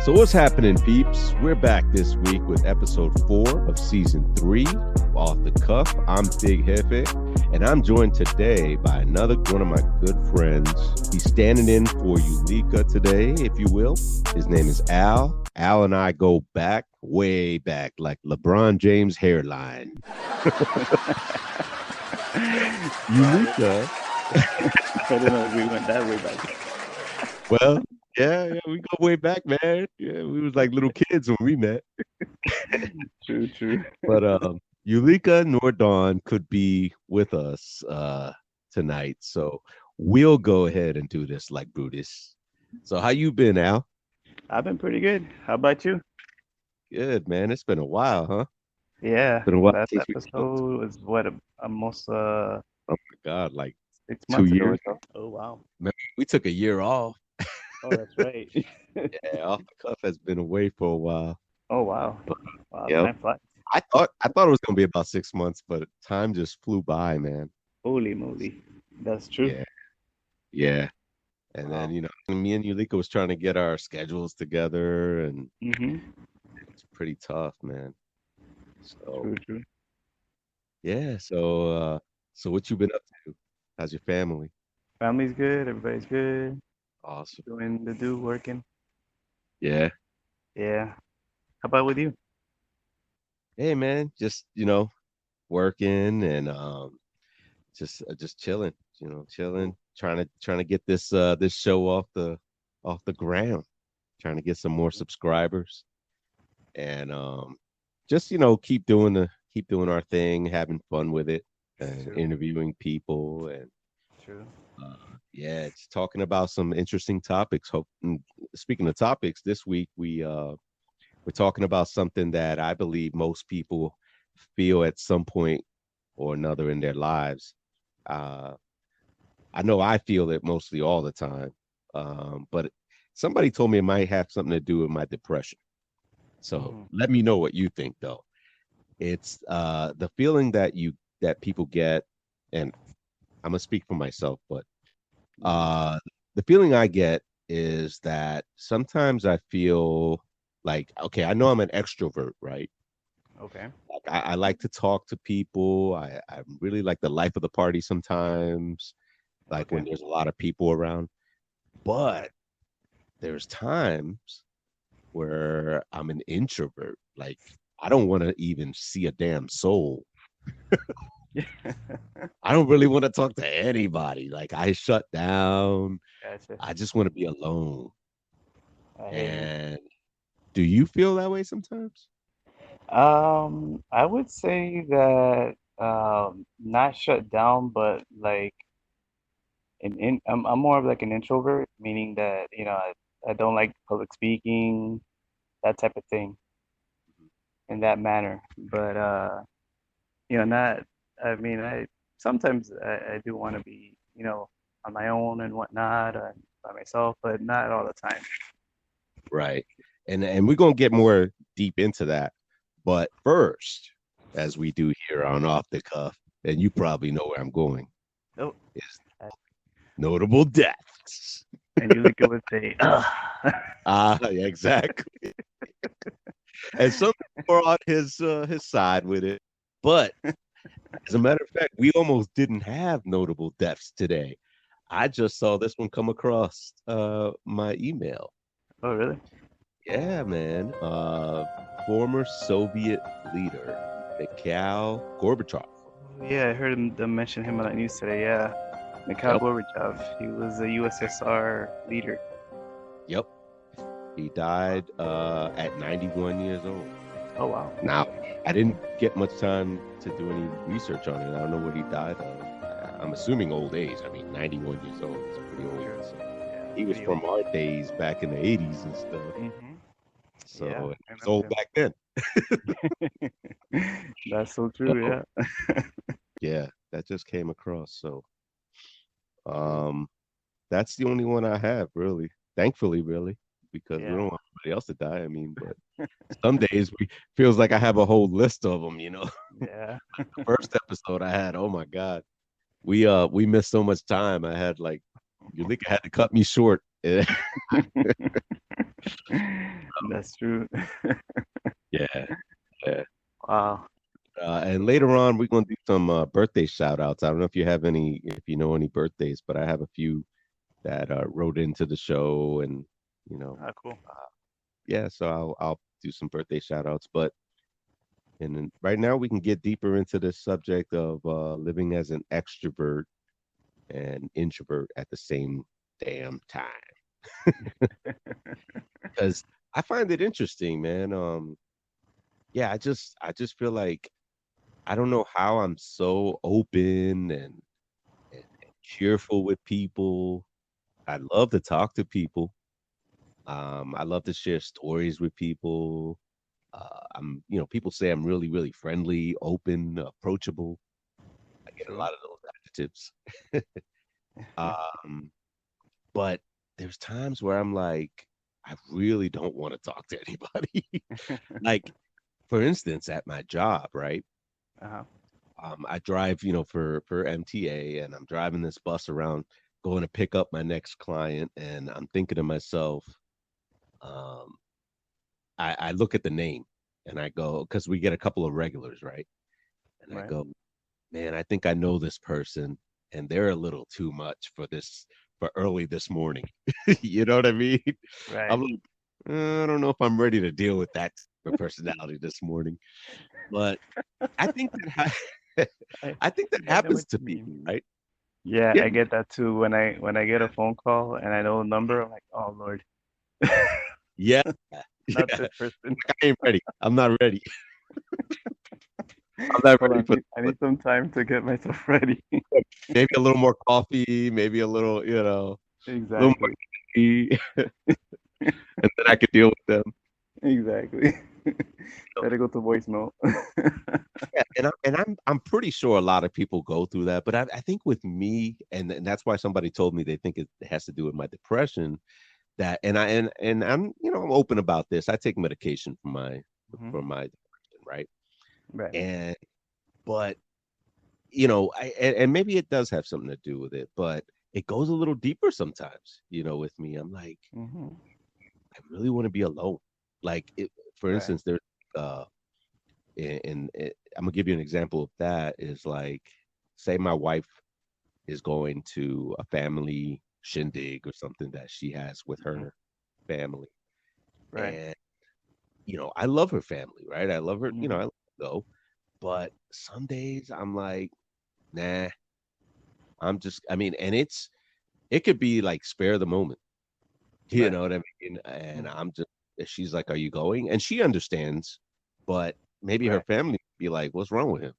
So what's happening, peeps? We're back this week with episode 4 of season 3, Off the Cuff. I'm Big Jefe, and I'm joined today by another one of my good friends. He's standing in for Yulika today, if you will. His name is Al. Al and I go back, way back, like LeBron James' hairline. Yulika. I don't know if we went that way back. Well, yeah, we go way back, man. Yeah, we was like little kids when we met. True. But Yulika nor Dawn could be with us tonight, so we'll go ahead and do this like Brutus. So how you been, Al? I've been pretty good. How about you? Good, man. It's been a while, huh? Yeah, Been a while last since we talked. episode was what almost Oh my God, like 6 2 months ago or years. so. Oh wow. Man, we took a year off. Oh, that's right. Yeah, Off the Cuff has been away for a while. Oh wow. Wow, Yep. time flies. I thought it was gonna be about 6 months, but time just flew by, man. Holy moly. That's true. Yeah. And Wow. then, me and Yulika was trying to get our schedules together, and Mm-hmm. it's pretty tough, man. So True. yeah, so what you been up to? How's your family? Family's good. Everybody's good. Awesome. Doing the do, working. Yeah. Yeah. How about with you? Hey man, just working and just chilling, chilling, trying to get this show off the ground, trying to get some more subscribers and just keep doing our thing, having fun with it, and True. interviewing people and True. yeah, it's talking about some interesting topics. Speaking of topics, this week we're talking about something that I believe most people feel at some point or another in their lives. Uh, I know I feel it mostly all the time, but somebody told me it might have something to do with my depression. So Mm. let me know what you think, though. It's the feeling that people get, and I'm gonna speak for myself, but uh, the feeling I get is that sometimes I feel like, okay, I know I'm an extrovert, right? Okay. Like I like to talk to people. I really like the life of the party sometimes, like when Okay. there's a lot of people around. But there's times where I'm an introvert. Like I don't want to even see a damn soul. Yeah. I don't really want to talk to anybody. Like I shut down. Gotcha. I just want to be alone. I hear you. And do you feel that way sometimes? I would say that not shut down, but like I'm more of like an introvert, meaning that I don't like public speaking, that type of thing in that manner. But not I mean I sometimes I do want to be, on my own and whatnot, by myself, but not all the time. Right. And we're gonna get more deep into that. But first, as we do here on Off the Cuff, and you probably know where I'm going, Oh, is I- notable deaths. and you look would say, ugh. Yeah, exactly. And some people are on his side with it. But as a matter of fact, we almost didn't have notable deaths today. I just saw this one come across my email. Oh, really? Yeah, man. Former Soviet leader Mikhail Gorbachev. Yeah, I heard them mention him on the news today. Yeah, Mikhail Yep. Gorbachev. He was a USSR leader. Yep. He died at 91 years old. Oh, wow. Now, I didn't get much time to do any research on it. I don't know what he died of. I'm assuming old age. I mean, 91 years old is pretty old. Sure. So Yeah, he was pretty from old. our days back in the 80s and stuff. Mm-hmm. So Yeah, it I was old back then. remember. That's so So, true. Yeah. yeah, that just came across. So that's the only one I have, really. Thankfully, really, because we Yeah. don't want anybody else to die. I mean, but some days we feels like I have a whole list of them. Yeah. The first episode I had, oh my God, we missed so much time. I had like Yulika had to cut me short. That's true. Yeah, yeah. Wow. And later on, we're gonna do some birthday shout outs. I don't know if you have any, if you know any birthdays, but I have a few that wrote into the show, and you know, Ah, cool. yeah. So I'll do some birthday shout outs. But and then right now we can get deeper into the subject of living as an extrovert and introvert at the same damn time, because I find it interesting, man. Yeah, I just feel like I don't know how I'm so open and cheerful with people. I love to talk to people. I love to share stories with people. People say I'm really, really friendly, open, approachable. I get a True. lot of those adjectives. Um, but there's times where I'm like, I really don't want to talk to anybody. Like, for instance, at my job, right? Uh-huh. I drive, for MTA, and I'm driving this bus around, going to pick up my next client, and I'm thinking to myself, um, I look at the name, and I go, because we get a couple of regulars, right? And I Right. go, man, I think I know this person, and they're a little too much for early this morning. You know what I mean? Right. I'm like, I don't know if I'm ready to deal with that type of personality this morning. But I think I I think that I know what happens to you mean. people, right? Yeah, Yeah, I get that too. When I get a phone call and I know the number, I'm like, oh Lord, yeah, not yeah. this person. I ain't ready. I'm not ready. I'm not Hold ready on, for I this. need some time to get myself ready. Maybe a little more coffee, maybe a little, a little more Exactly. tea, and then I could deal with them. Exactly. So, Better go to voicemail. yeah, and I'm pretty sure a lot of people go through that, but I think with me, and that's why somebody told me they think it has to do with my depression. That and I'm open about this. I take medication Hmm. for my depression, right? Right. And but and maybe it does have something to do with it, but it goes a little deeper sometimes. With me, I'm like, Hmm. I really want to be alone. Like, for Right. instance, there's uh, I'm gonna give you an example of that. Is like, say my wife is going to a family shindig or something that she has with Hmm. her family, Right. and I love her family, right? I love her, Hmm. I love her though, but some days I'm like, nah, I mean, and it could be like spare the moment, you Right. know what I mean? And Hmm. I'm just, she's like, are you going? And she understands, but maybe her Right. family would be like, what's wrong with him?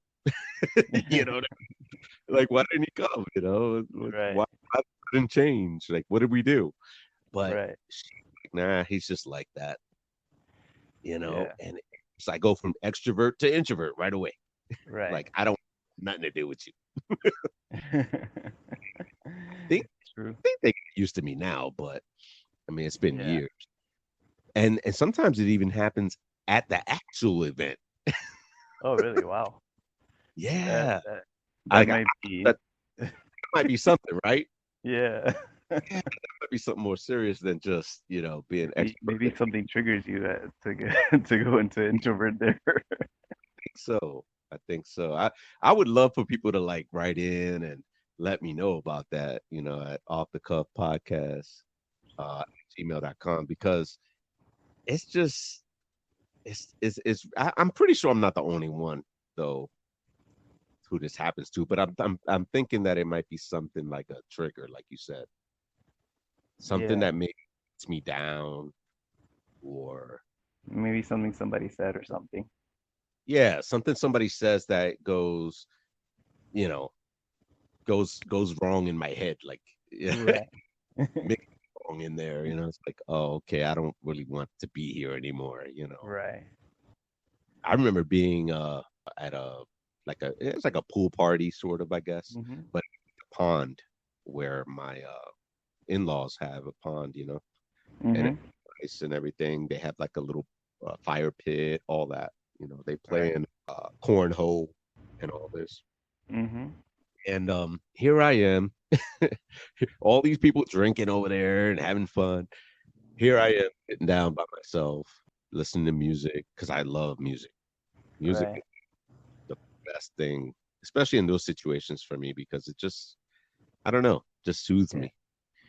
You know, like, why didn't he come? Right. Why didn't change? Like, what did we do? But Right. she's like, nah, he's just like that, Yeah. and it's I go from extrovert to introvert right away. Right. Like, I don't nothing to do with you. They True. think they get used to me now, but I mean, it's been Yeah. years. And sometimes it even happens at the actual event. Oh, really? Wow. That Yeah. that that I might be. that might be something, right? Yeah. Yeah, that might be something more serious than just, being Maybe extrovert. something triggers you to get to go into introvert there. So I think so. I would love for people to like write in and let me know about that, at off the cuff podcast, gmail.com, because it's just I'm pretty sure I'm not the only one though who this happens to, but I'm thinking that it might be something like a trigger, like you said, something Yeah. that makes me down, or Maybe something somebody said or something. yeah, something somebody says that you know, goes wrong in my head, like, yeah, Right. mixed wrong in there. It's like, oh, okay, I don't really want to be here anymore. Right. I remember being at it's like a pool party sort of, I guess, Hmm. but a pond where my in-laws have a pond, and Hmm. it's nice and everything. They have like a little fire pit, all that. They play Right. in cornhole and all this. Hmm. And here I am, all these people drinking over there and having fun. here I am sitting down by myself, listening to music because I love music. Music Right. is the best thing, especially in those situations for me because it just, I don't know, just soothes Yeah. me.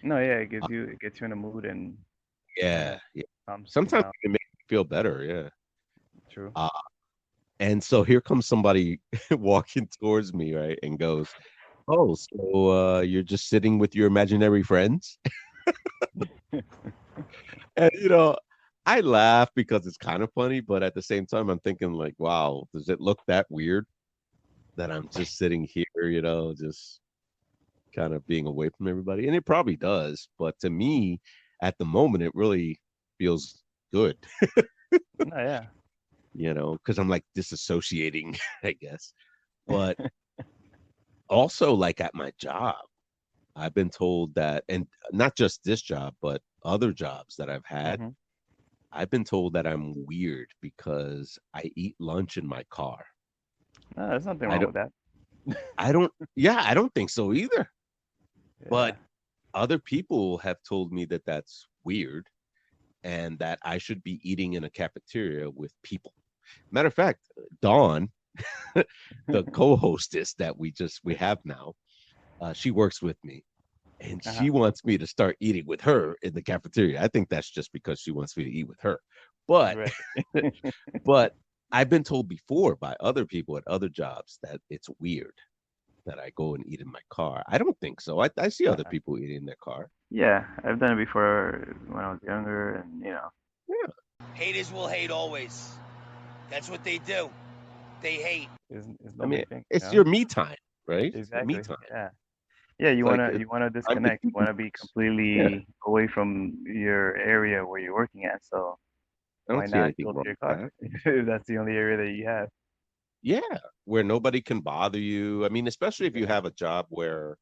No, yeah, Uh, it gets you in a mood and kind yeah, of yeah. calms you Sometimes down. it makes me feel better. Yeah. True. Uh, and so here comes somebody walking towards me, right, and goes, "Oh, so you're just sitting with your imaginary friends?" And I laugh because it's kind of funny, but at the same time, I'm thinking like, "Wow, does it look that weird that I'm just sitting here, just kind of being away from everybody?" And it probably does, but to me, at the moment, it really feels good, No, yeah. because I'm like disassociating, I guess. But also, like at my job, I've been told that, and not just this job, but other jobs that I've had, Hmm. I've been told that I'm weird because I eat lunch in my car. No, there's nothing I wrong don't, with that. yeah, I don't think so either. Yeah. But other people have told me that that's weird and that I should be eating in a cafeteria with people. Matter of fact, Dawn, the co-hostess that we have now, she works with me and Uh-huh. she wants me to start eating with her in the cafeteria. I think that's just because she wants me to eat with her. But Right. but I've been told before by other people at other jobs that it's weird that I go and eat in my car. I don't think so. I see other Uh-huh. people eating in their car. Yeah, I've done it before when I was younger, and Yeah. Haters will hate always. That's what they do. They hate. it's I no mean, big thing, it's your me time, right? Your me Exactly. time. Yeah. Yeah, It's like you wanna I'm disconnect. You between wanna be things. Yeah. completely away from your area where you're working at. So I why don't see not anything go to wrong your with car that. if that's the only area that you have? Yeah. Where nobody can bother you. I mean, especially if you Yeah. have a job where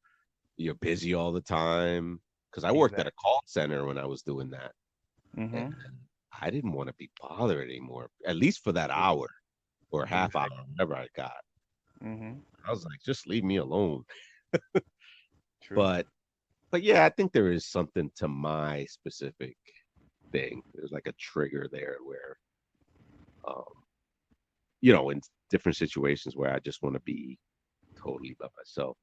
you're busy all the time. Because I worked at a Exactly. call center when I was doing that. And Mm-hmm. I didn't want to be bothered anymore, at least for that hour or half hour, Exactly. whatever I got. Mm-hmm. I was like, just leave me alone. True. But yeah, I think there is something to my specific thing. There's like a trigger there where um, in different situations where I just want to be totally by myself.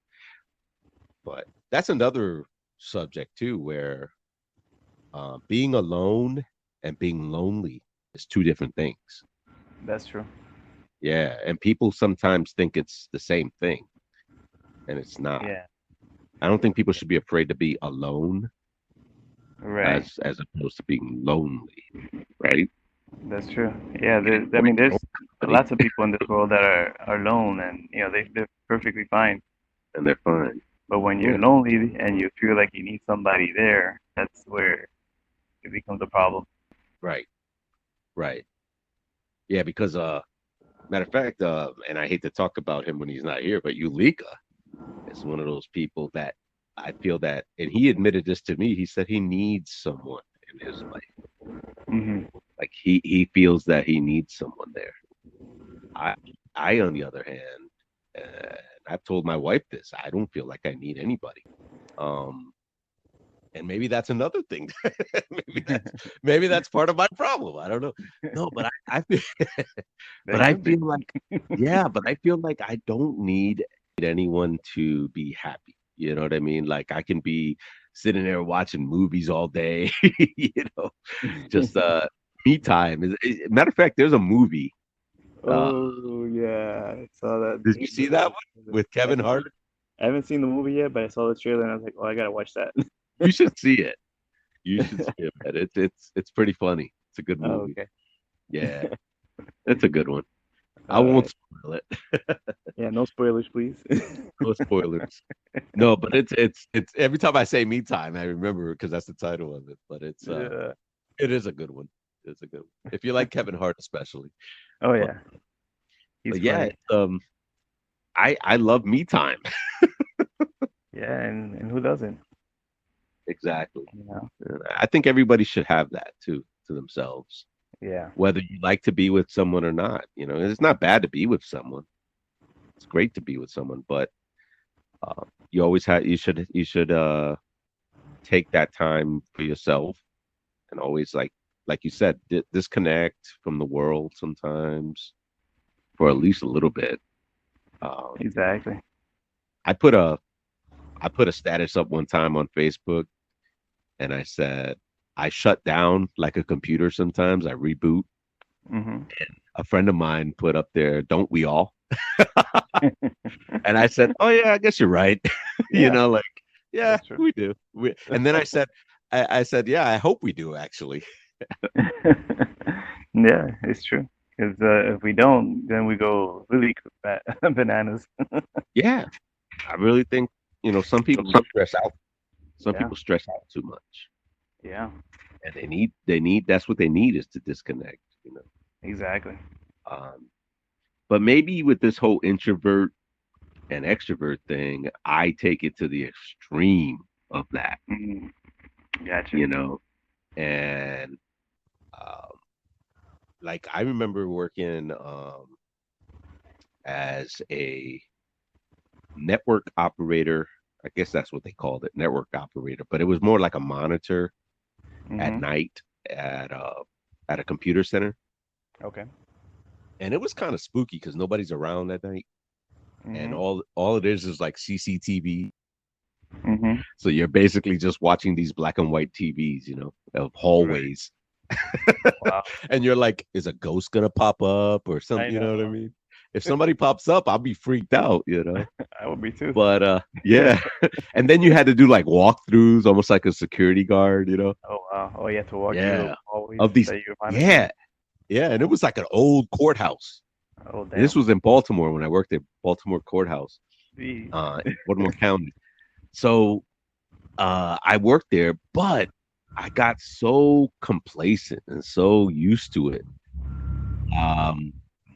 But that's another subject too, where being alone and being lonely is two different things. That's true. Yeah, and people sometimes think it's the same thing, and it's not. Yeah. I don't think people should be afraid to be alone Right. as opposed to being lonely, right? That's true. Yeah. You I enjoy mean, your own there's company, lots of people in this world that are alone, and they're perfectly fine. and they're fine. But when you're Yeah, lonely and you feel like you need somebody there, that's where it becomes a problem. right, right. Yeah, because matter of fact, and I hate to talk about him when he's not here, but Ulika is one of those people that I feel that, and he admitted this to me. He said he needs someone in his life. Hmm. Like he feels that he needs someone there. I I on the other hand, I've told my wife this. I don't feel like I need anybody. Um, and maybe that's another thing. maybe that's part of my problem. I don't know. No, but I feel, but That I could be. feel like, yeah, but I feel like I don't need anyone to be happy. You know what I mean? Like I can be sitting there watching movies all day. you know, just me time. Matter of fact, there's a movie. Uh, Oh yeah, I saw that. did you see that one with I Kevin haven't Hart? seen I haven't seen the movie yet, but I saw the trailer and I was like, oh, I gotta watch that. You should see it. You should see it, man. It's pretty funny. It's a good Oh, movie. okay. Yeah, it's a good one. I All won't right. spoil it. Yeah, no spoilers, please. No spoilers. No, but it's every time I say me time, I remember because that's the title of it. But Yeah. it is a good one. It's a good one. If you like Kevin Hart especially. Oh But yeah, he's yeah, funny. I love me time. Yeah, and who doesn't? Exactly. You know? And I think everybody should have that too to themselves. Yeah. Whether you like to be with someone or not. It's not bad to be with someone. It's great to be with someone, but you always have you should take that time for yourself and always like you said, disconnect from the world sometimes for at least a little bit. Um, Exactly. I put a I put a status up one time on Facebook, and I said I shut down like a computer sometimes. I reboot. Hmm. A friend of mine put up there, "Don't we all?" And I said, "Oh yeah, I guess you're right." You Yeah, know, like yeah, that's true. we do. And then I said, yeah, I hope we do actually. Yeah, it's true. Because if we don't, then we go really bananas. Yeah, I really think some people stress out. Some Yeah, people stress out too much, yeah, and they need that's what they need is to disconnect. You know, exactly. um, but maybe with this whole introvert and extrovert thing, I take it to the extreme of that. Mm, gotcha. You know, and um, like I remember working as a network operator. I guess that's what they called it, network operator. But it was more like a monitor at Hmm. night at uh at a computer center, Okay. and it was kind of spooky because nobody's around at night, and Hmm. all it is like CCTV. Hmm. So you're basically just watching these black and white TVs, of Right. hallways, Wow. and you're like, is a ghost gonna pop up or something? I You know what I know. mean? If somebody pops up, I'll be freaked out. I would be too. But yeah. And then you had to do like walkthroughs, almost like a security guard. Oh wow. Oh, you have to walk through the Yeah. hallways Of these, that you're monitoring. yeah, yeah. And it was like an old courthouse. Oh This damn. was in Baltimore when I worked at Baltimore Courthouse, Jeez. in Baltimore County. So I worked there, but I got so complacent and so used to it. Um,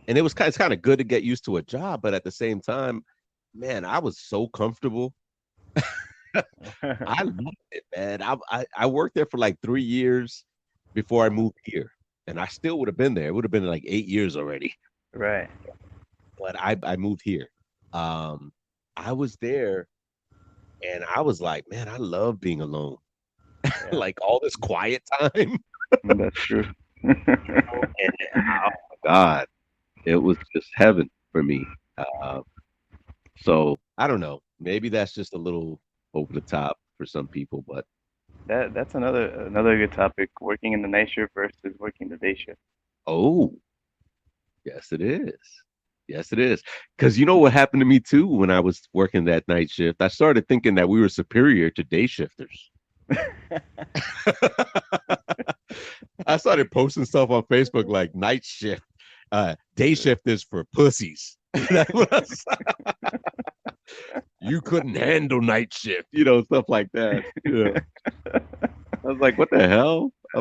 and it's kind of good to get used to a job, but at the same time, man, I was so comfortable. I loved it, man. I worked there for like 3 years before I moved here, and I still would have been there. It would have been like 8 years already, Right. but I moved here. Um, I was there, and I was like, man, I love being alone. Yeah. Like all this quiet time. That's true. And oh my God, it was just heaven for me. So I don't know. Maybe that's just a little over the top for some people, but That's another good topic. Working in the night shift versus working the day shift. oh, yes, it is. Yes, it is. Because you know what happened to me too when I was working that night shift? I started thinking that we were superior to day shifters. I started posting stuff on Facebook like night shift, day shift is for pussies. That was, you couldn't handle night shift, stuff like that. Yeah. I was like, what the hell? I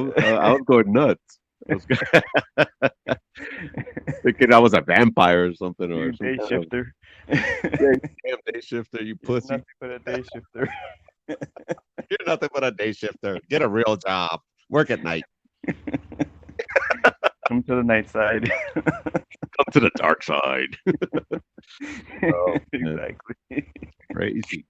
was going nuts. I was thinking I was a vampire or something, or You some day kind of shifter. yeah, damn day shifter, you You're pussy. nothing but a day shifter. You're nothing but a day shifter. Get a real job. Work at night. Come to the night side. Come to the dark side. Oh, man, Exactly. crazy.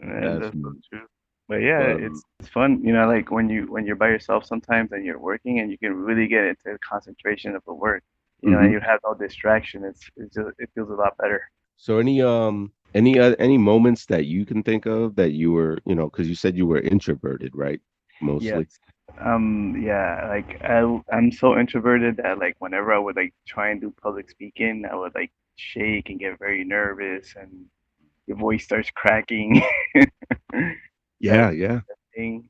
Man, That's that's so me. true. But yeah, But it's fun, like when you're by yourself sometimes and you're working and you can really get into the concentration of the work, and mhm. you have no distraction. It's just it feels a lot better. So any moments that you can think of that you were, because you said you were introverted, right? Yes. Mostly. Yeah, like I'm so introverted that like whenever I would like try and do public speaking, I would like shake and get very nervous and your voice starts cracking. That Yeah, yeah. thing.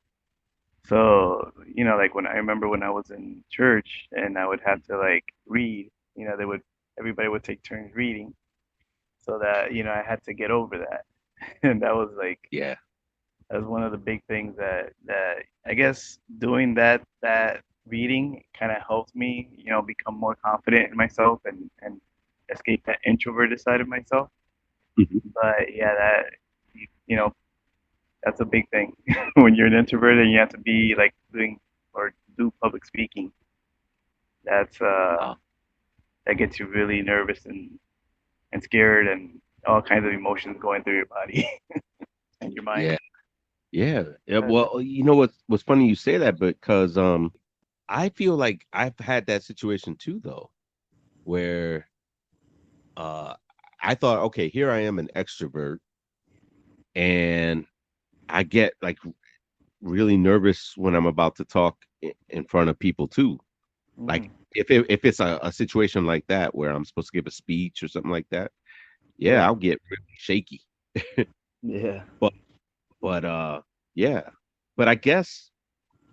So, like when I remember when I was in church and I would have to like read, everybody would take turns reading so that, I had to get over that. And Yeah. that was one of the big things that I guess doing that reading kind of helped me, become more confident in myself and escape that introverted side of myself. Mhm. But yeah, you know, that's a big thing when you're an introvert and you have to be like doing or do public speaking. That's Uh, that gets you really nervous and scared and all kinds of emotions going through your body and your mind. yeah. Yeah. Yeah. Uh, Well, you know what's funny you say that because I feel like I've had that situation too though, where uh I thought, okay, here I am an extrovert and I get like really nervous when I'm about to talk in front of people too. Like mm, if it's a situation like that where I'm supposed to give a speech or something like that, yeah, right. I'll get really shaky. Yeah. But yeah. But I guess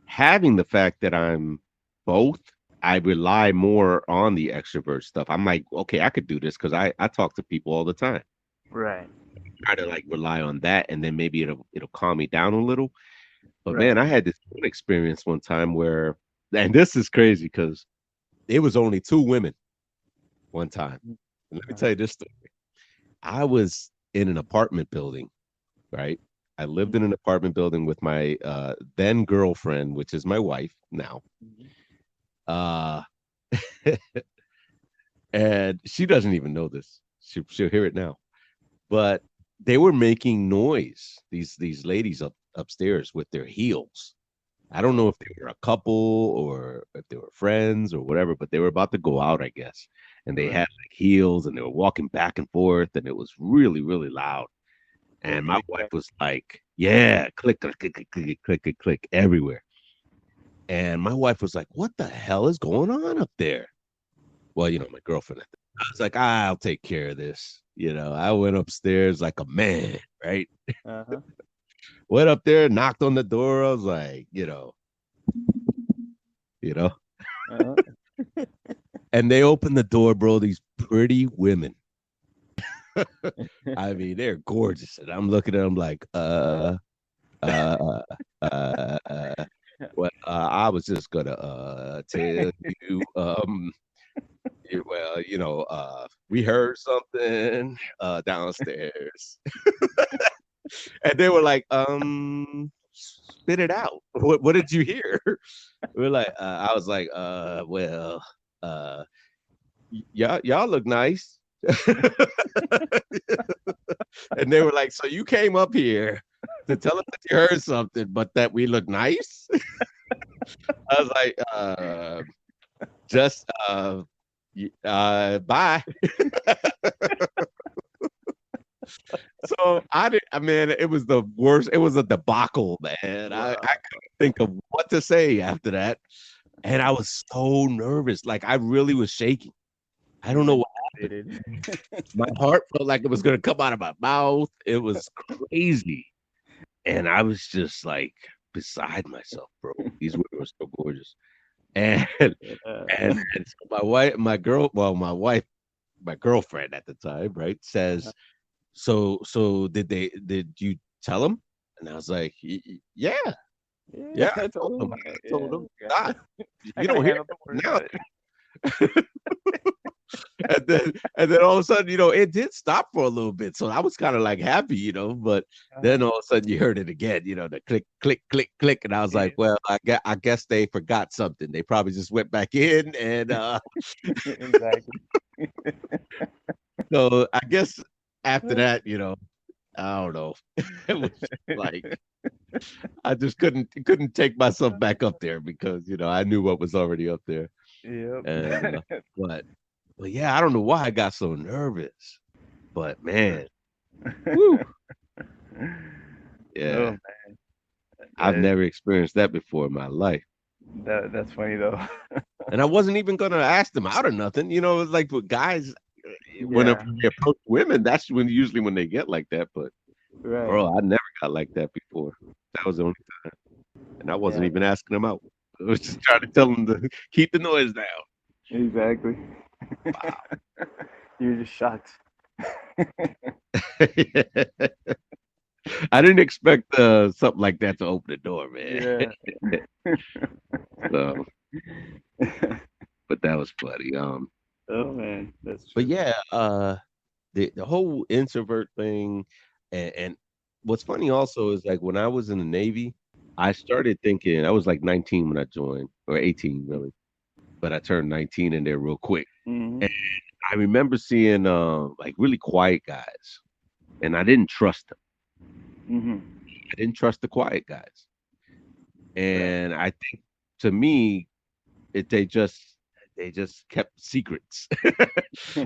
having the fact that I'm both, I rely more on the extrovert stuff. I'm like, okay, I could do this because I talk to people all the time. Right. Try to like rely on that, and then maybe it'll calm me down a little. But Right. man, I had this one experience one time where, and this is crazy because it was only two women one time. Mm, And let me tell uh-huh. you this story. I was in an apartment building, right? I lived in Mhm, an apartment building with my then girlfriend, which is my wife now. mhm. Uh, and she doesn't even know this. She'll hear it now. But they were making noise. These ladies upstairs with their heels. I don't know Oh, if they were a couple or if they were friends or whatever, but they were about to go out, I guess. And they had right. like heels and they were walking back and forth, and it was really, really loud. They And my click wife back. was like, "Yeah, click, click, click, click, click, click, click, click everywhere." And my wife was like, "What the hell is going on up there?" Well, my girlfriend. I was like, "I'll take care of this." I went upstairs like a man, right? Uh-huh. Went up there, knocked on the door. I was like, you know, Uh-huh. and they opened the door, bro. These pretty women. I mean, they're gorgeous, and I'm looking at them like, uh, uh. Well, I was just gonna tell you, well, we heard something downstairs, and they were like, spit it out. What did you hear? We're like, I was like, well, uh, y'all look nice. And they were like, so you came up here to tell us that you heard something, but that we look nice? I was like, just bye. So I mean, it was the worst. It was a debacle, man. I Wow. couldn't think of what to say after that. And I was so nervous. Like I really was shaking. I don't You know what happened. intimidated. My heart felt like it was gonna come out of my mouth. It was crazy. And I was just like beside myself, bro. These women were so gorgeous. And Uh, and so my wife, my wife, my girlfriend at the time, right, says, so did you tell him? And I was like, Yeah, yeah, yeah, I I told told him. him. I told Yeah, him. Nah, I you gotta don't hear handle. Don't worry it now. about it. And then all of a sudden, it did stop for a little bit. So I was kind of like happy, but then Uh-huh. all of a sudden you heard it again, the click, click, click, click. And I was like, Yeah, well, I guess they forgot something. They probably just went back in. And exactly. so I guess after that, I don't know. It was just like I just couldn't take myself back up there because, I knew what was already up there. Yep. And but but yeah, I don't know why I got so nervous. But man, woo, Oh yeah. man, I've that, never experienced that before in my life. that's funny though. And I wasn't even gonna ask them out or nothing. It was like with guys, whenever Yeah. they approach women, that's when usually when they get like that. But Right. bro, I never got like that before. That was the only time. And I wasn't Yeah. even asking them out. I was just trying to tell them to keep the noise down. Exactly. You're just shocked. I didn't expect something like that to open the door, man. Yeah. So, but that was funny. Oh man, that's But true. yeah, the whole introvert thing, and what's funny also is like when I was in the Navy, I started thinking I was like 19 when I joined, or 18 really, but I turned 19 in there real quick. Hmm. And I remember seeing like really quiet guys, and I didn't trust them. Hmm. I didn't trust the quiet guys. Right. And I think to me, they just kept secrets.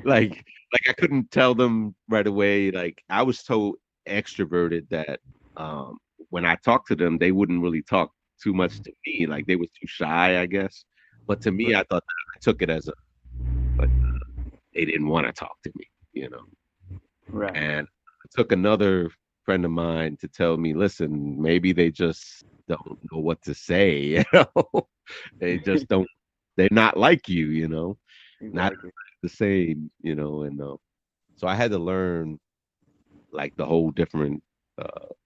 like I couldn't tell them right away. Like I was so extroverted that um when I talked to them, they wouldn't really talk too much to me. Like they were too shy, I guess. But to me, I Right. thought I took it as a like they didn't want to talk to me, you know. Right. And it took another friend of mine to tell me, listen, maybe they just don't know what to say, you know. They just don't they're not like you know. Not Exactly. the same, and so I had to learn like the whole different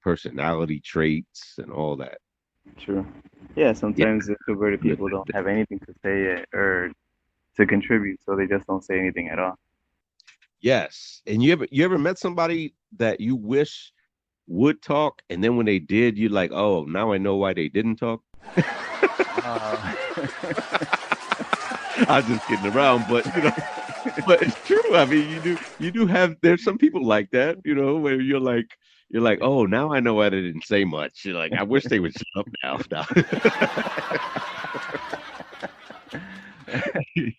personality traits and all that. True. Yeah, Yeah. sometimes introverted people don't have anything to say or to contribute, so they just don't say anything at all. Yes. And you ever met somebody that you wish would talk, and then when they did, you're like, oh, now I know why they didn't talk. Uh, I was just kidding around, but but it's true. I mean, you do have there's some people like that, where you're like, oh, now I know why they didn't say much. You're like, I wish they would shut up now.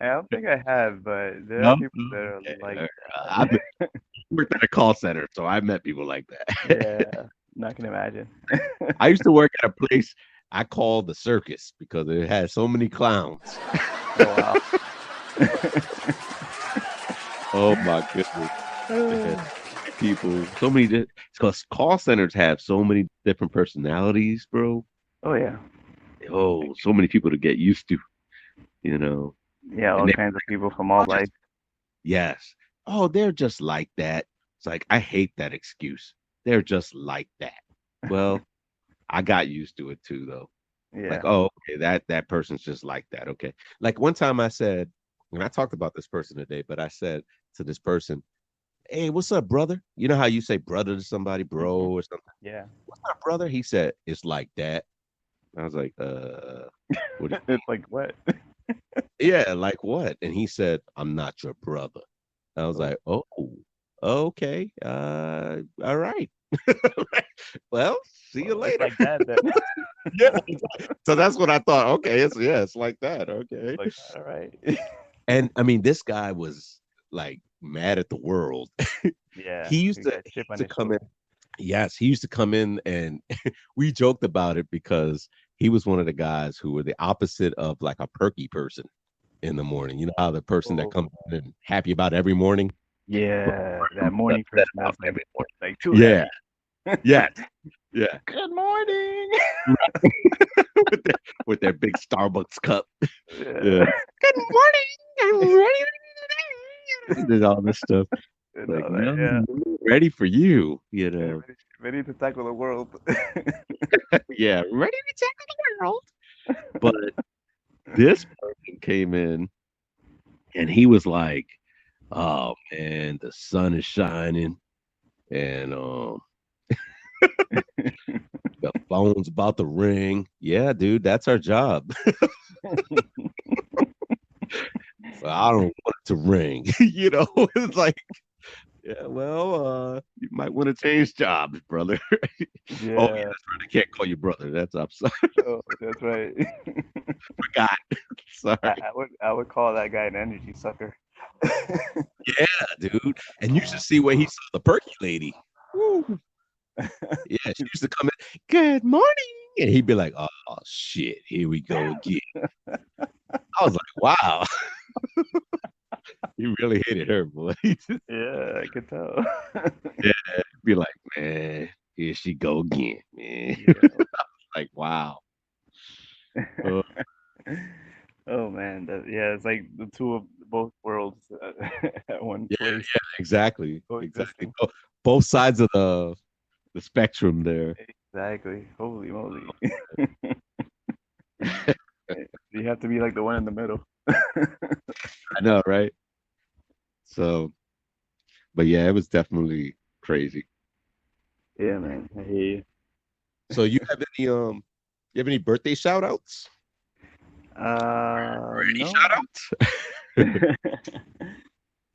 I don't think I have, but there are No? people that are Okay. like I that. worked at a call center, so I met people like that. Yeah, not gonna imagine. I used to work at a place I called the Circus because it had so many clowns. Oh wow. Oh my goodness. It had people, so many because call centers have so many different personalities, bro. Oh yeah. Oh, so many people to get used to, you know. Yeah, And all they kinds of people from all all just life. yes. Oh, they're just like that. It's like I hate that excuse. They're just like that. Well, I got used to it too, though. Like, Yeah. oh, okay, that person's just like that. Okay. Like one time I said, and I talked about this person today, but I said to this person, hey, what's up, brother? You know how you say brother to somebody, bro, Hmm. or something? Yeah. What's up, brother? He said, it's like that. I was like, what do you It's like what? mean? Yeah, like what? And he said, I'm not your brother. I was Oh, like, oh, okay. All right. Well, see you well, it's later. like that then. Yeah. So that's what I thought. Okay, it's like that. Okay. Like that, all right. And I mean, this guy was like mad at the world. Yeah, He used you to got he chip used on to his come in. shoulder. Yes, he used to come in and we joked about it because he was one of the guys who were the opposite of like a perky person in the morning. You know how the person that Oh, comes in and happy about every morning? Well, yeah, that that's morning that person about that's every morning. like too Yeah, happy. yes, yeah. Good morning. with their big Starbucks cup. Yeah. Yeah. Good morning. I'm ready. Did all this stuff. And Like, all that, no, yeah. ready for you, Yeah, ready to tackle the world. Yeah, ready to tackle the world. But this person came in and he was like, oh man, the sun is shining and the phone's about to ring. Yeah, dude, that's our job. But I don't want it to ring. It's like, yeah, well, you might want to change jobs, brother. Oh yeah, Yeah. that's right. I can't call you brother. That's I'm sorry. Oh, that's right. Forgot. I, Sorry. I would I would call that guy an energy sucker. Yeah, dude. And you should see where he saw the perky lady. Woo. Yeah, she used to come in, good morning. And he'd be like, oh shit, here we go again. I was like, wow. He really hated her, boy. Yeah, I could tell. Yeah, be like, man, here she go again, man. Yeah. Like, wow. Uh, Oh man, yeah, it's like the two of both worlds at one yeah, place exactly. Exactly. coexisting. Both sides of the spectrum there. Exactly. Holy moly. You have to be like the one in the middle. I know, right? So, but yeah, it was definitely crazy. Yeah, man. I hear you. So you have any birthday shout outs? Any shout No. outs?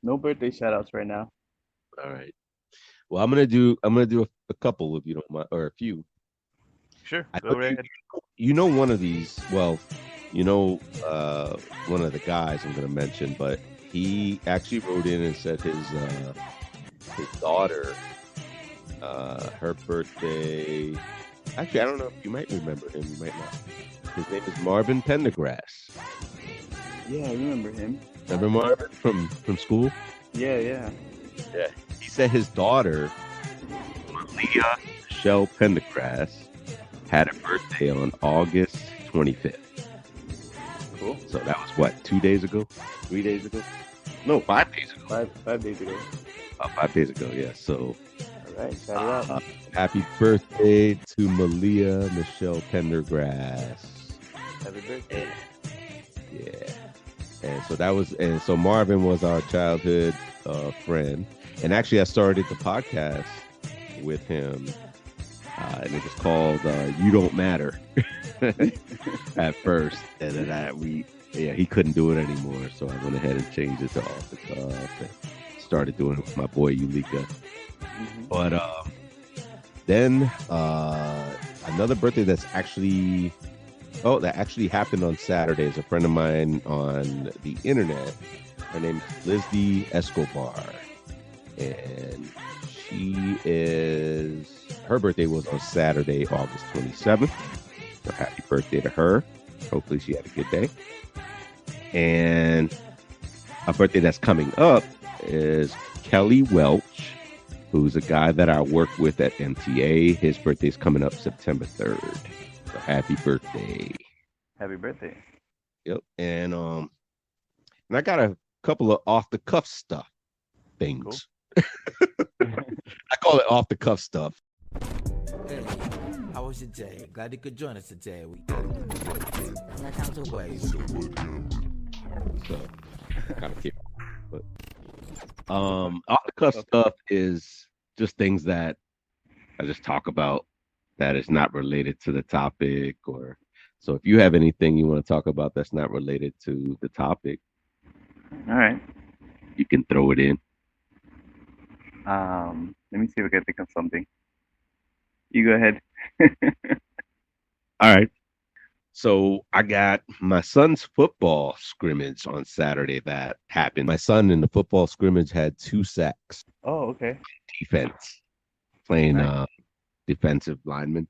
No birthday shout outs right now. All right. Well, I'm gonna do a couple if you don't mind, or a few. Sure, I go know right you, ahead. you know one of these. Well, you know, one of the guys I'm going to mention, but he actually wrote in and said his daughter, her birthday. Actually, I don't know if you might remember him. You might not. His name is Marvin Pendergrass. Yeah, I remember him. Remember Marvin from school? Yeah, yeah. Yeah. He said his daughter, Leah Michelle Pendergrass, had a birthday on August 25th. Cool. So that was what, 2 days ago? 3 days ago? No, 5 days ago. 5 days ago. 5 days ago, yeah. So All right, shout it out. happy birthday to Malia Michelle Pendergrass. Happy birthday. Yeah. And so Marvin was our childhood friend. And actually, I started the podcast with him. And it was called You Don't Matter at first. And then he couldn't do it anymore. So I went ahead and changed it to Off the Cuff and started doing it with my boy Ulika. But then another birthday that actually happened on Saturday is a friend of mine on the internet. Her name is Lizzie Escobar. And her birthday was on Saturday, August 27th. So happy birthday to her. Hopefully she had a good day. And a birthday that's coming up is Kelly Welch, who's a guy that I work with at MTA. His birthday's coming up September 3rd. So happy birthday. Happy birthday. Yep. And I got a couple of off the cuff things. Cool. I call it off the cuff stuff. Hey, how was your day? Glad you could join us today. We no time to waste. So kind of keep, but off the cuff stuff is just things that I just talk about that is not related to the topic, or so if you have anything you want to talk about that's not related to the topic, All right. you can throw it in. Let me see if I can think of something. You go ahead. All right. So I got my son's football scrimmage on Saturday that happened. My son in the football scrimmage had 2 sacks. Oh, okay. Defense, playing Nice. defensive lineman.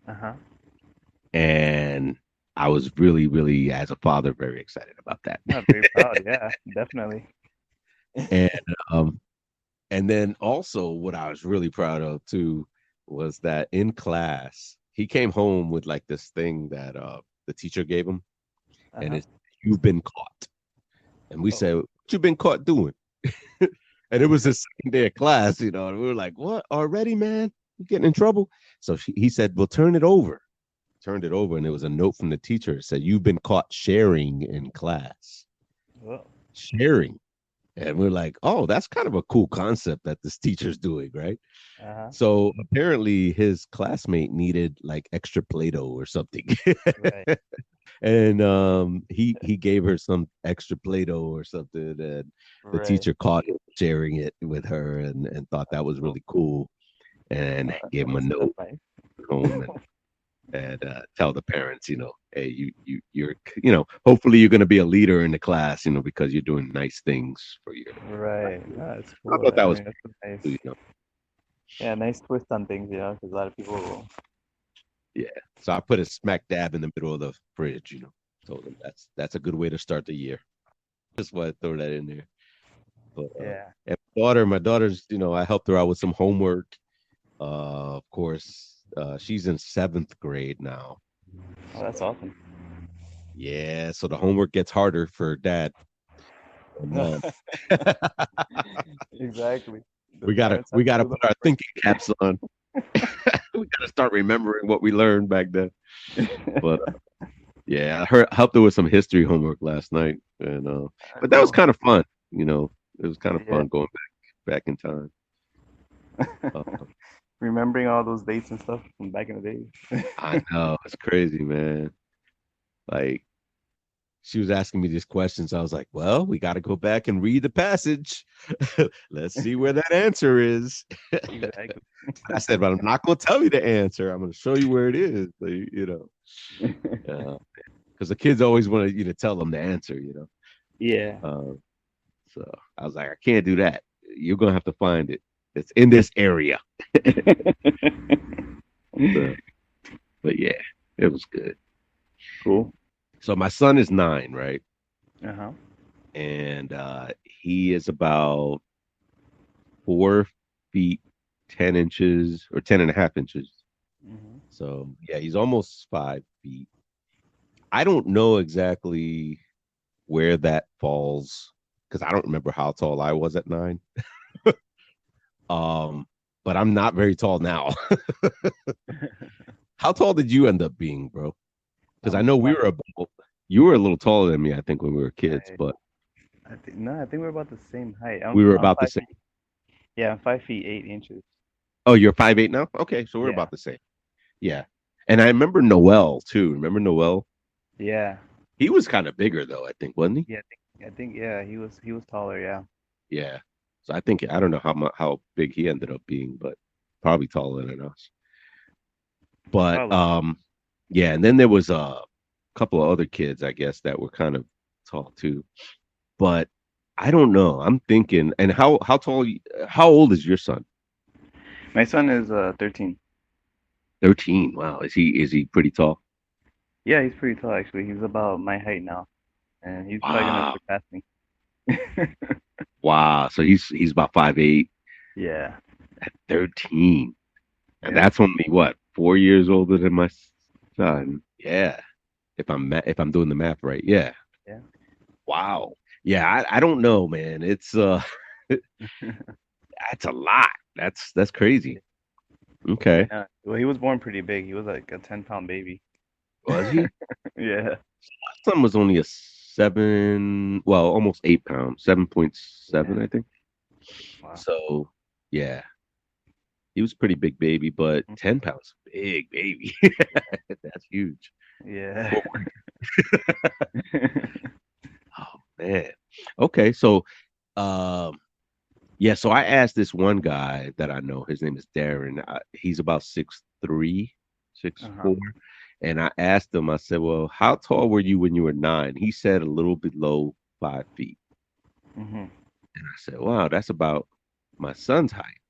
Uh-huh. And I was really, really, as a father, very excited about that. I'm very proud. Yeah, definitely. And then also what I was really proud of too was that in class, he came home with like this thing that the teacher gave him, and Uh-huh. it's "You've been caught." And we Oh. said, "What you been caught doing?" And it was the second day of class, and we were like, "What already, man? You getting in trouble?" So he said, "Well, turn it over." Turned it over, and there was a note from the teacher. It said, "You've been caught sharing in class." Whoa. Sharing. And we're like, oh, that's kind of a cool concept that this teacher's doing, right? Uh-huh. So apparently his classmate needed like extra Play-Doh or something. Right. And he gave her some extra Play-Doh or something, and the Right. teacher caught him sharing it with her and thought that was really cool, and gave him a note Nice. home and tell the parents, hey, you're, hopefully you're going to be a leader in the class, because you're doing nice things for your. Right. No, that's cool. I thought that was that's nice. cool. Yeah, nice twist on things, because a lot of people. Yeah. So I put it smack dab in the middle of the fridge, told them that's a good way to start the year. Just want to throw that in there. But, Yeah. and my daughter's, I helped her out with some homework. Of course, she's in 7th grade now. Oh, that's awesome. Yeah, so the homework gets harder for dad. And, Exactly. we gotta put our thinking caps on. We gotta start remembering what we learned back then. But yeah, I helped her with some history homework last night, and but that was kind of fun. It was kind of fun going back in time. Remembering all those dates and stuff from back in the day. I know, it's crazy, man. Like she was asking me these questions. I was like, well, we got to go back and read the passage. Let's see where that answer is. Exactly. I said, but I'm not going to tell you the answer. I'm going to show you where it is. So, because the kids always want you to tell them the answer, Yeah. So I was like, I can't do that. You're going to have to find it. It's in this area. So, but yeah, it was good. Cool. So my son is 9, right? Uh-huh. And he is about 4 feet 10 inches or 10.5 inches. Mm-hmm. So yeah, he's almost 5 feet. I don't know exactly where that falls because I don't remember how tall I was at 9. But I'm not very tall now. How tall did you end up being, bro? Because I know you were a little taller than me, I think, when we were kids, but I think we're about the same height. we were I'm about the 5 same. feet. Yeah, I'm 5 feet 8 inches. Oh, you're 5'8" now? Okay, so we're Yeah. about the same. Yeah. And I remember Noel too. Remember Noel? Yeah. He was kind of bigger though, I think, wasn't he? Yeah. I think yeah, he was taller. Yeah. Yeah. So I don't know how big he ended up being, but probably taller than us. But Probably. yeah, and then there was a couple of other kids, I guess, that were kind of tall too. But I don't know. I'm thinking, and how old is your son? My son is 13. 13. Wow. Is he pretty tall? Yeah, he's pretty tall actually. He's about my height now, and he's probably gonna Wow. surpass me. Wow. So he's about 5'8" Yeah. at 13. And Yeah. that's only what, 4 years older than my son. Yeah. If I'm doing the math right. Yeah. Yeah. Wow. Yeah, I don't know, man. It's that's a lot. That's crazy. Okay. Well, he was born pretty big. He was like a 10-pound baby. Was he? Yeah. My son was only a 7, well, almost 8 pounds, 7.7, Yeah. I think. Wow. So yeah, he was a pretty big baby, but Mhm. 10 pounds, big baby. That's huge. Yeah. Oh man. Okay, so um yeah, so I asked this one guy that I know, his name is Darren. He's about 6'3", six Uh-huh. four. And I asked him, I said, well, how tall were you when you were 9? He said a little below 5 feet. Mm-hmm. And I said, wow, that's about my son's height.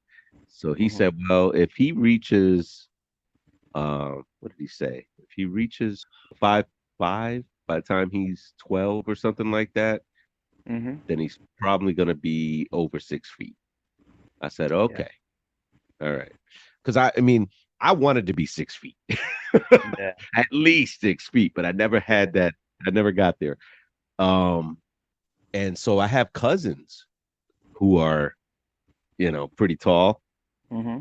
So he Mm-hmm. said, well, if he reaches, what did he say? If he reaches 5'5" by the time he's 12 or something like that, Mm-hmm. then he's probably going to be over 6 feet. I said, Yeah. okay, all right. Because I mean, I wanted to be 6 feet, Yeah. at least 6 feet, but I never had that. I never got there. Um, and so I have cousins who are, pretty tall. Mm-hmm.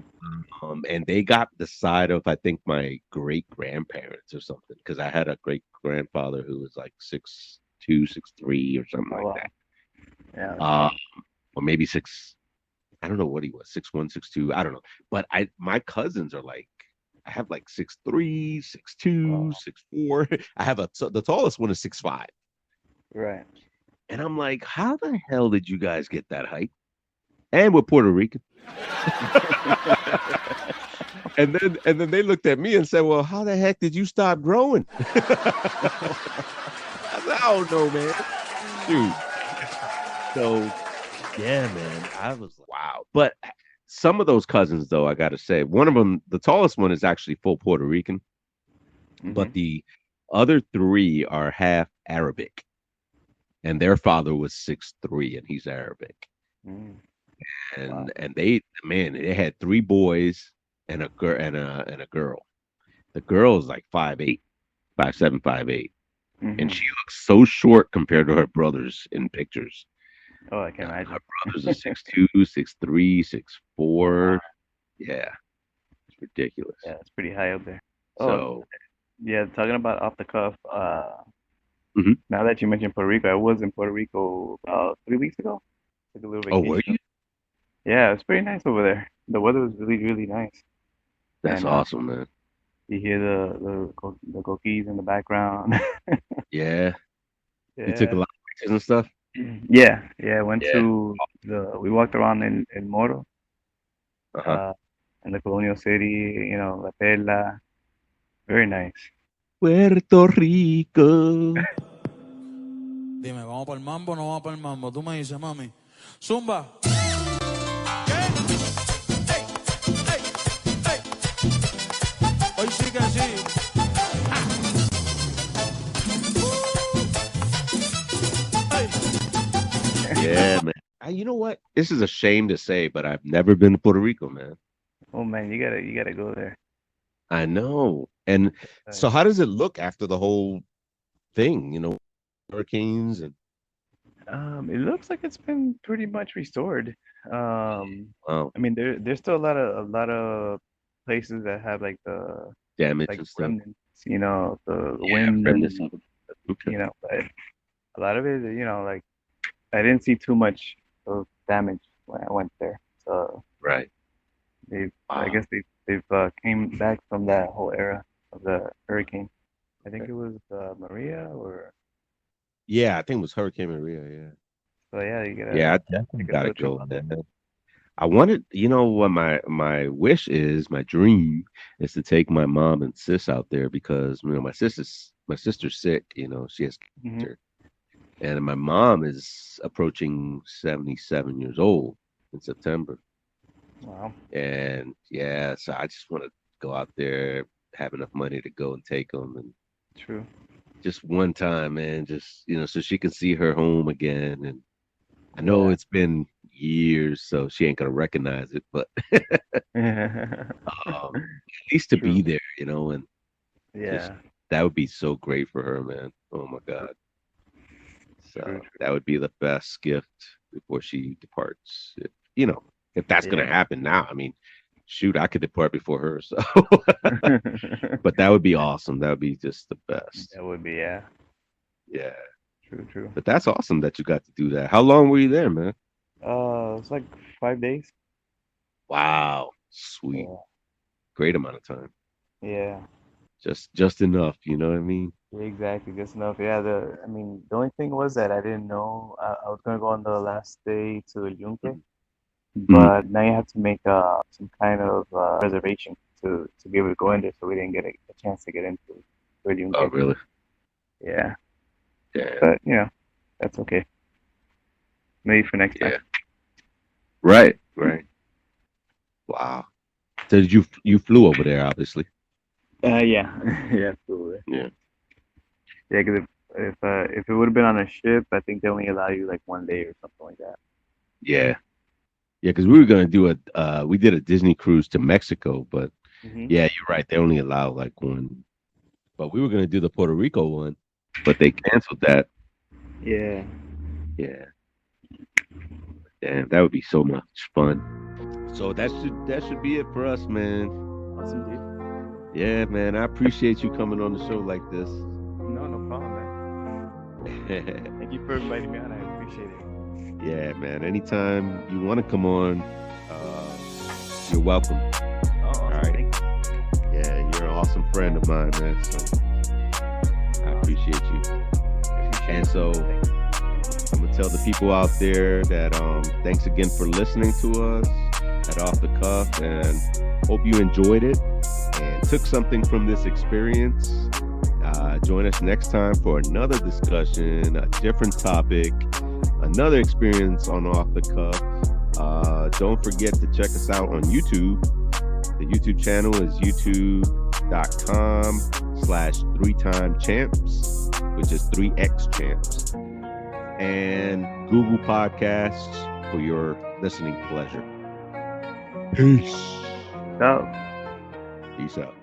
And they got the side of, I think, my great grandparents or something, because I had a great grandfather who was like 6'2", 6'3", or something Oh like wow. that. Yeah. That's Uh, awesome. or maybe six. I don't know what he was, 6'1", 6'2". I don't know. But my cousins are like, I have like 6'3", 6'2", Wow. 6'4". I have the tallest one is 6'5". Right. And I'm like, how the hell did you guys get that height? And we're Puerto Rican. And then they looked at me and said, well, how the heck did you stop growing? I said, I don't know, man. Shoot. So yeah, man. I was like, wow. But some of those cousins, though, I gotta say, one of them, the tallest one, is actually full Puerto Rican, Mm-hmm. but the other 3 are half Arabic, and their father was 6'3", and he's Arabic. Mm. Wow. And they had 3 boys and a girl and a girl. The girl is like 5'8", 5'7", 5'8", and Mm-hmm. she looks so short compared to her brothers in pictures. Oh, I can Her imagine. brothers are 6'2", 6'3", Oh wow. 6'4". Yeah, it's ridiculous. Yeah, it's pretty high up there. Oh, So, yeah. Talking about off the cuff. mhm. Now that you mentioned Puerto Rico, I was in Puerto Rico about 3 weeks ago. Took a little Oh, were vacation. you? Yeah, it's pretty nice over there. The weather was really, really nice, That's and awesome, man. you hear the coquis in the background. Yeah, You took a Yeah. lot of pictures and stuff. Yeah. Yeah. I went Yeah. to we walked around in Moro, Uh-huh. uh, in the Colonial City, La Perla. Very nice. Puerto Rico. Dime, ¿vamos para el mambo o no vamos para el mambo? Tú me dices, mami. Zumba. Hoy sí que sí. Yeah, man. You know what? This is a shame to say, but I've never been to Puerto Rico, man. Oh man, you gotta go there. I know. And so how does it look after the whole thing, hurricanes and It looks like it's been pretty much restored. wow, I mean, there's still a lot of places that have like the damage like and stuff. remnants, the Yeah, wind, remnants of it. Okay. but a lot of it, like I didn't see too much of damage when I went there. So Right. I Wow. guess they've came back from that whole era of the hurricane. I think it was Maria or Yeah, I think it was Hurricane Maria, yeah. so yeah, you gotta Yeah, I definitely take a gotta field trip go, on that. man. I wanted, what my wish is, my dream is to take my mom and sis out there because my sister's sick, she has Hmm. cancer. And my mom is approaching 77 years old in September. Wow. And yeah, so I just want to go out there, have enough money to go and take them, and True. just one time, man, just so she can see her home again. And I know it's been years, so she ain't gonna recognize it, but Yeah. at least to be True. there, and just Yeah. that would be so great for her, man. Oh my God. So True. that would be the best gift before she departs. If that's gonna Yeah. happen now, I mean, shoot, I could depart before her. So, but that would be awesome. That would be just the best. That would be, yeah. Yeah. True. True. But that's awesome that you got to do that. How long were you there, man? It's like 5 days. Wow. Sweet. Yeah. Great amount of time. Yeah. Just enough, you know what I mean? Exactly. Just enough. Yeah. I mean, the only thing was that I didn't know I was gonna go on the last day to El Yunque, but now you have to make some kind of reservation to be able to go in there. So we didn't get a chance to get into El Oh, Yunque. really? Yeah. Yeah. But that's okay. Maybe for next Yeah. time. Right. Right. Wow. So you flew over there, obviously. Yeah. Yeah. Absolutely. Yeah. Yeah. Because if it would have been on a ship, I think they only allow you like 1 day or something like that. Yeah. Yeah, because we were gonna do we did a Disney cruise to Mexico, but Hmm. yeah, you're right. They only allow like one. But we were gonna do the Puerto Rico one, but they canceled that. Yeah. Yeah. Damn, that would be so much fun. So that should be it for us, man. Awesome, dude. Yeah, man. I appreciate you coming on the show like this. No problem, man. Thank you for inviting me on. I appreciate it. Yeah, man. Anytime you want to come on, you're welcome. Oh, awesome. All right. Thank you. Yeah, you're an awesome friend of mine, man. So I appreciate you. And so I'm gonna tell the people out there that thanks again for listening to us at Off the Cuff, and hope you enjoyed it and took something from this experience. Join us next time for another discussion, a different topic, another experience on Off the Cuff. Don't forget to check us out on YouTube. The YouTube channel is youtube.com/3timechamps, which is 3x champs, and Google Podcasts for your listening pleasure. Peace. So. Peace out.